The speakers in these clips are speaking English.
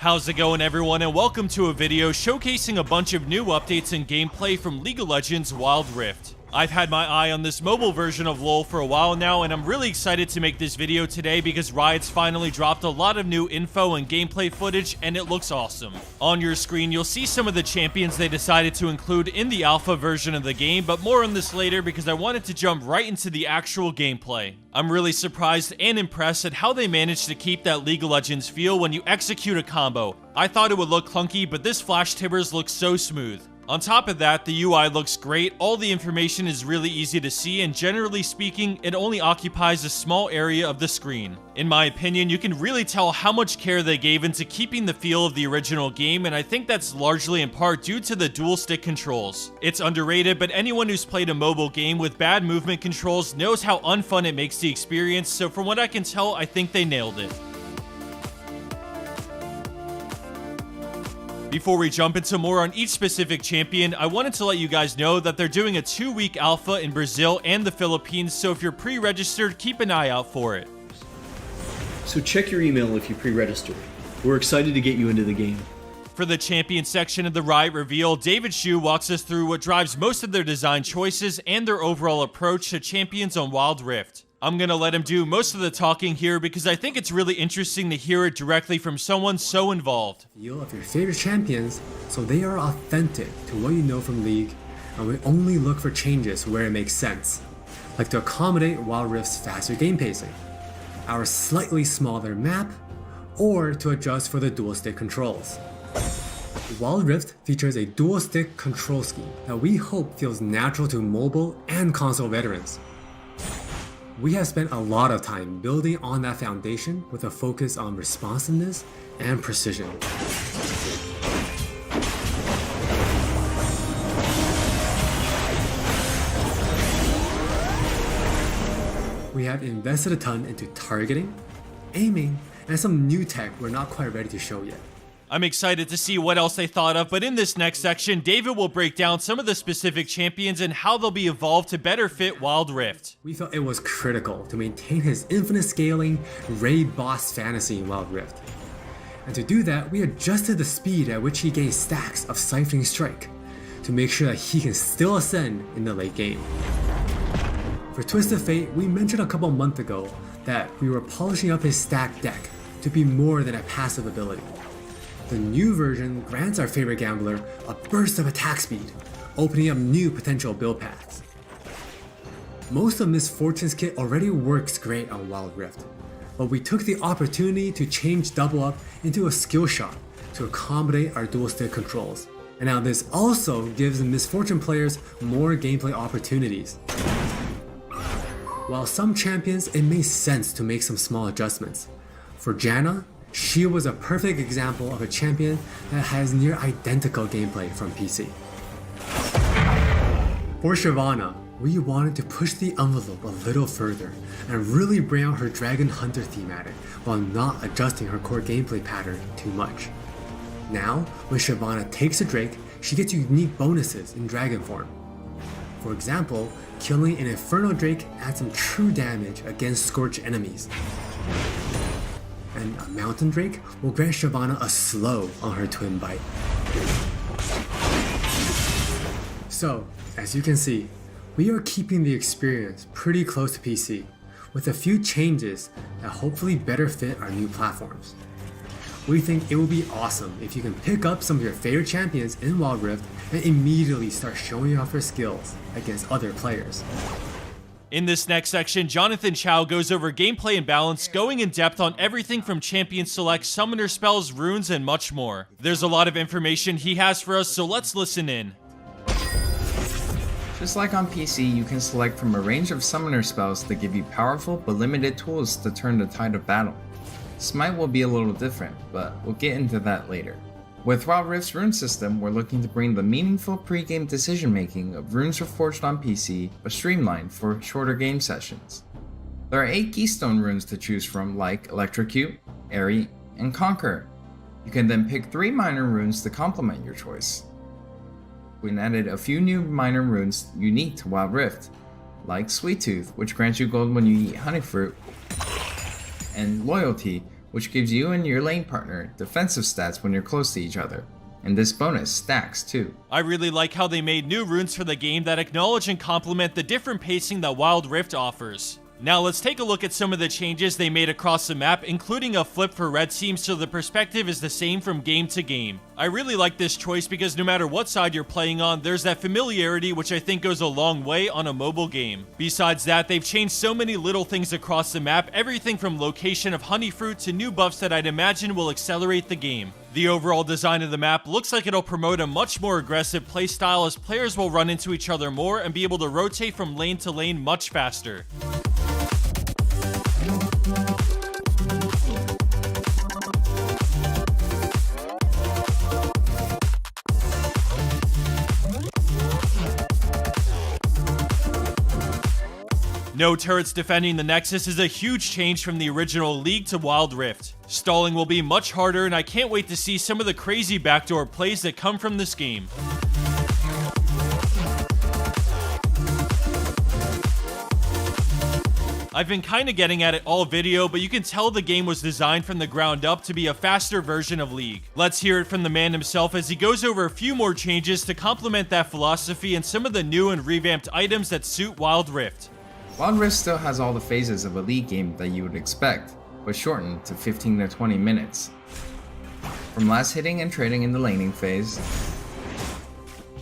How's it going, everyone, and welcome to a video showcasing a bunch of new updates and gameplay from League of Legends Wild Rift. I've had my eye on this mobile version of LoL for a while now, and I'm really excited to make this video today because Riot's finally dropped a lot of new info and gameplay footage, and it looks awesome. On your screen, you'll see some of the champions they decided to include in the alpha version of the game, but more on this later because I wanted to jump right into the actual gameplay. I'm really surprised and impressed at how they managed to keep that League of Legends feel when you execute a combo. I thought it would look clunky, but this flash tibbers looks so smooth. On top of that, the UI looks great, all the information is really easy to see, and generally speaking, it only occupies a small area of the screen. In my opinion, you can really tell how much care they gave into keeping the feel of the original game, and I think that's largely in part due to the dual stick controls. It's underrated, but anyone who's played a mobile game with bad movement controls knows how unfun it makes the experience, so from what I can tell, I think they nailed it. Before we jump into more on each specific champion, I wanted to let you guys know that they're doing a 2-week alpha in Brazil and the Philippines, so if you're pre-registered, keep an eye out for it. So check your email if you pre-registered. We're excited to get you into the game. For the champion section of the Riot reveal, David Shu walks us through what drives most of their design choices and their overall approach to champions on Wild Rift. I'm gonna let him do most of the talking here because I think it's really interesting to hear it directly from someone so involved. Feel of your favorite champions so they are authentic to what you know from League, and we only look for changes where it makes sense, like to accommodate Wild Rift's faster game pacing, our slightly smaller map, or to adjust for the dual stick controls. Wild Rift features a dual stick control scheme that we hope feels natural to mobile and console veterans. We have spent a lot of time building on that foundation with a focus on responsiveness and precision. We have invested a ton into targeting, aiming, and some new tech we're not quite ready to show yet. I'm excited to see what else they thought of, but in this next section, David will break down some of the specific champions and how they'll be evolved to better fit Wild Rift. We felt it was critical to maintain his infinite scaling raid boss fantasy in Wild Rift. And to do that, we adjusted the speed at which he gains stacks of Siphoning Strike to make sure that he can still ascend in the late game. For Twisted Fate, we mentioned a couple months ago that we were polishing up his stack deck to be more than a passive ability. The new version grants our favorite gambler a burst of attack speed, opening up new potential build paths. Most of Miss Fortune's kit already works great on Wild Rift, but we took the opportunity to change Double Up into a skill shot to accommodate our dual stick controls. And now this also gives Miss Fortune players more gameplay opportunities. While some champions, it made sense to make some small adjustments. For Janna, she was a perfect example of a champion that has near identical gameplay from PC. For Shyvana, we wanted to push the envelope a little further and really bring out her Dragon Hunter thematic while not adjusting her core gameplay pattern too much. Now, when Shyvana takes a Drake, she gets unique bonuses in Dragon form. For example, killing an Inferno Drake adds some true damage against Scorch enemies. And a Mountain Drake will grant Shyvana a slow on her Twin Bite. So, as you can see, we are keeping the experience pretty close to PC, with a few changes that hopefully better fit our new platforms. We think it will be awesome if you can pick up some of your favorite champions in Wild Rift and immediately start showing off your skills against other players. In this next section, Jonathan Chow goes over gameplay and balance, going in depth on everything from champion select, summoner spells, runes, and much more. There's a lot of information he has for us, so let's listen in. Just like on PC, you can select from a range of summoner spells that give you powerful but limited tools to turn the tide of battle. Smite will be a little different, but we'll get into that later. With Wild Rift's rune system, we're looking to bring the meaningful pre-game decision making of runes reforged on PC, but streamlined for shorter game sessions. There are 8 keystone runes to choose from, like Electrocute, Airy, and Conquer. You can then pick 3 minor runes to complement your choice. We added a few new minor runes unique to Wild Rift, like Sweet Tooth, which grants you gold when you eat honey fruit, and Loyalty, which gives you and your lane partner defensive stats when you're close to each other. And this bonus stacks too. I really like how they made new runes for the game that acknowledge and complement the different pacing that Wild Rift offers. Now let's take a look at some of the changes they made across the map, including a flip for red teams so the perspective is the same from game to game. I really like this choice because no matter what side you're playing on, there's that familiarity which I think goes a long way on a mobile game. Besides that, they've changed so many little things across the map, everything from location of honey fruit to new buffs that I'd imagine will accelerate the game. The overall design of the map looks like it'll promote a much more aggressive playstyle as players will run into each other more and be able to rotate from lane to lane much faster. No turrets defending the Nexus is a huge change from the original League to Wild Rift. Stalling will be much harder, and I can't wait to see some of the crazy backdoor plays that come from this game. I've been kinda getting at it all video, but you can tell the game was designed from the ground up to be a faster version of League. Let's hear it from the man himself as he goes over a few more changes to complement that philosophy and some of the new and revamped items that suit Wild Rift. Wild Rift still has all the phases of a League game that you would expect, but shortened to 15 to 20 minutes. From last hitting and trading in the laning phase,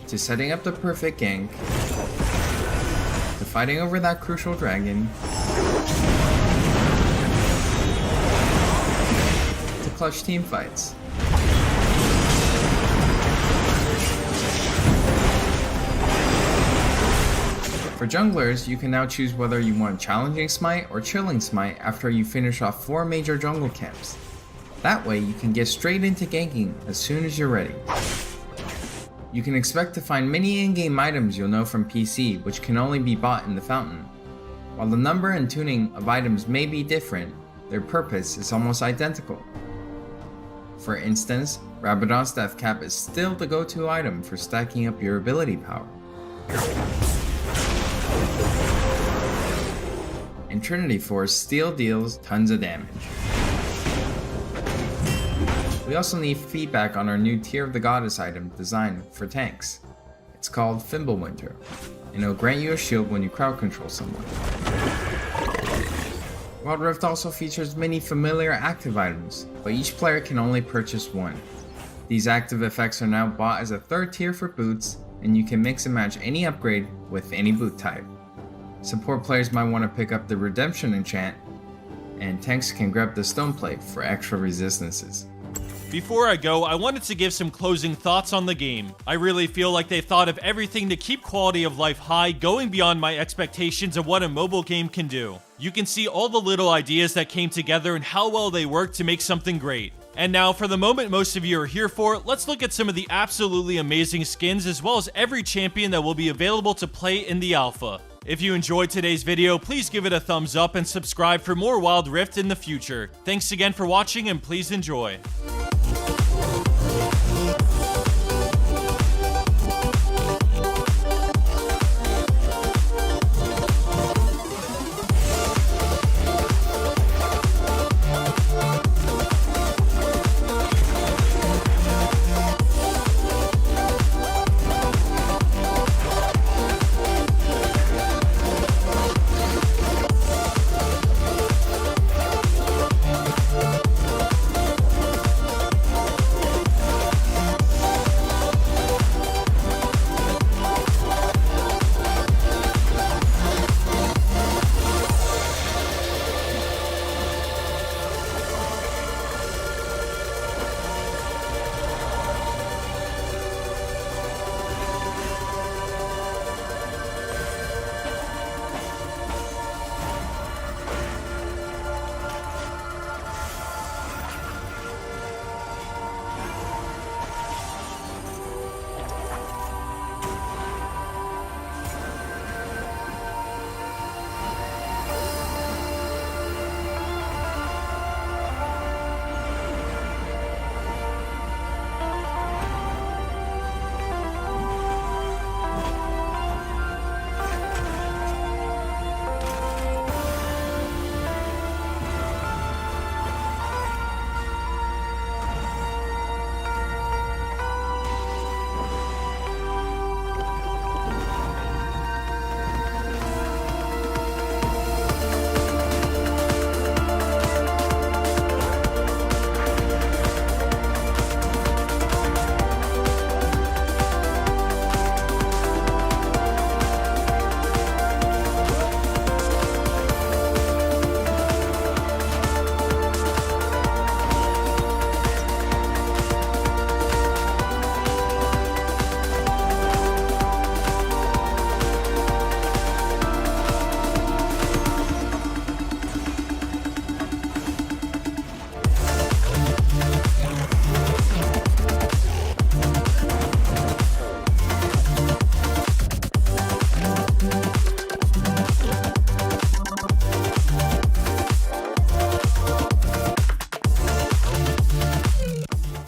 to setting up the perfect gank, to fighting over that crucial dragon, to clutch team fights. For junglers, you can now choose whether you want Challenging Smite or Chilling Smite after you finish off 4 major jungle camps. That way you can get straight into ganking as soon as you're ready. You can expect to find many in-game items you'll know from PC which can only be bought in the fountain. While the number and tuning of items may be different, their purpose is almost identical. For instance, Rabadon's Death Cap is still the go-to item for stacking up your ability power. And Trinity Force still deals tons of damage. We also need feedback on our new Tear of the Goddess item designed for tanks. It's called Fimbulwinter, and it'll grant you a shield when you crowd control someone. Wild Rift also features many familiar active items, but each player can only purchase one. These active effects are now bought as a third tier for boots, and you can mix and match any upgrade with any boot type. Support players might want to pick up the Redemption enchant, and tanks can grab the Stone Plate for extra resistances. Before I go, I wanted to give some closing thoughts on the game. I really feel like they thought of everything to keep quality of life high, going beyond my expectations of what a mobile game can do. You can see all the little ideas that came together and how well they worked to make something great. And now, for the moment most of you are here for, let's look at some of the absolutely amazing skins as well as every champion that will be available to play in the alpha. If you enjoyed today's video, please give it a thumbs up and subscribe for more Wild Rift in the future. Thanks again for watching and please enjoy.